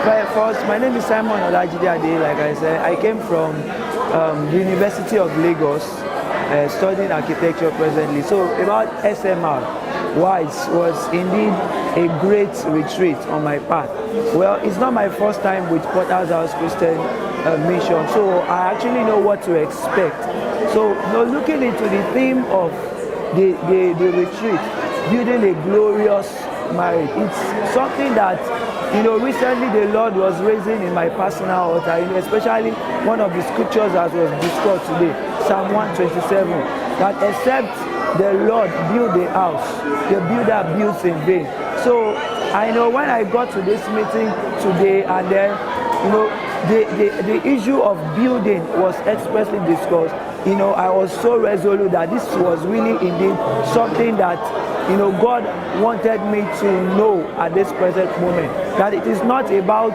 First, my name is Simon Olajide Ade. Like I said, I came from the University of Lagos, studying architecture presently. So about SMR, was indeed a great retreat on my path. Well, it's not my first time with Potter's House Christian Mission, so I actually know what to expect. So looking into the theme of the retreat, building a glorious marriage, it's something that recently the Lord was raising in my personal altar, especially one of the scriptures that was discussed today, Psalm 127, that except the Lord build the house, the builder builds in vain. So I know when I got to this meeting today, and then the issue of building was expressly discussed, I was so resolute that this was really indeed something that God wanted me to know at this present moment, that it is not about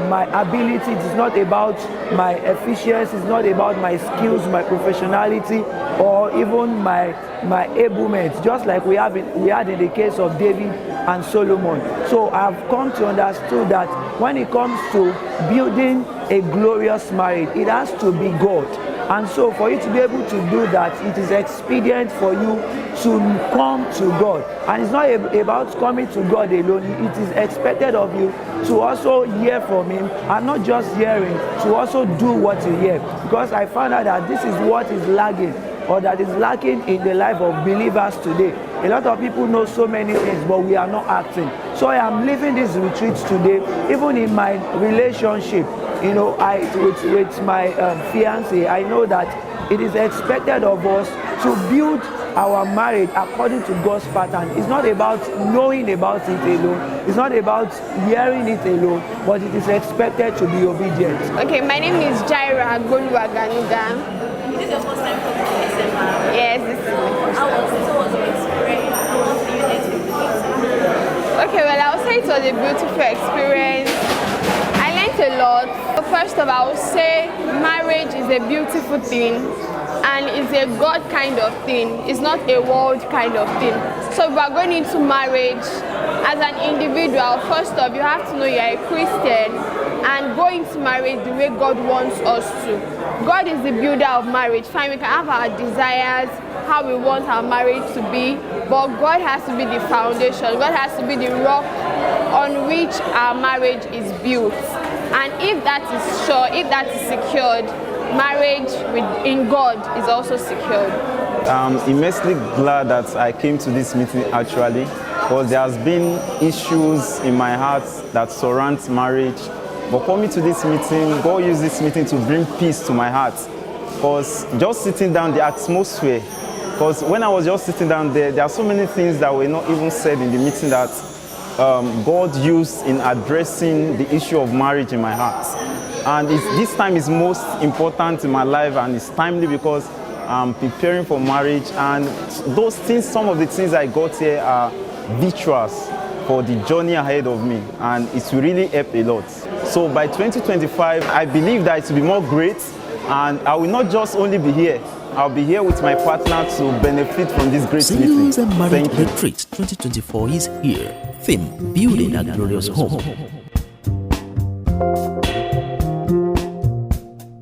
my ability, it is not about my efficiency, it's not about my skills, my professionality, or even my ablement, just like we had in the case of David and Solomon. So I've come to understand that when it comes to building a glorious marriage, it has to be God. And so for you to be able to do that, it is expedient for you to come to God. And it's not about coming to God alone. It is expected of you to also hear from Him, and not just hearing, to also do what you hear. Because I found out that this is what is lagging, or that is lacking in the life of believers today. A lot of people know so many things, but we are not acting. So I am living these retreats today, even in my relationship. With my fiancé, I know that it is expected of us to build our marriage according to God's pattern. It's not about knowing about it alone. It's not about hearing it alone, but it is expected to be obedient. Okay, my name is Jaira Goluwaganuga. Is this your first time coming to SMR? Yes, this is my first time. How was your experience? How was the unit with the Okay, well, I would say it was a beautiful experience. I learned a lot. First of all, I would say marriage is a beautiful thing, and it's a God kind of thing. It's not a world kind of thing. So if we are going into marriage as an individual, first off, you have to know you are a Christian and go into marriage the way God wants us to. God is the builder of marriage. Fine, we can have our desires, how we want our marriage to be, but God has to be the foundation. God has to be the rock on which our marriage is built. And if that is sure, if that is secured, marriage in God is also secured. I'm immensely glad that I came to this meeting actually, because there has been issues in my heart that surround marriage. But coming to this meeting, God used this meeting to bring peace to my heart. Because just sitting down, the atmosphere, because when I was just sitting down there are so many things that were not even said in the meeting that God used in addressing the issue of marriage in my heart. And this time is most important in my life, and it's timely because I'm preparing for marriage, and those things, some of the things I got here are virtuous for the journey ahead of me, and it will really help a lot. So by 2025, I believe that it will be more great, and I will not just only be here, I'll be here with my partner to benefit from this great meeting. Singles and Marriage Retreat 2024 is here. Theme: Building a Glorious Home.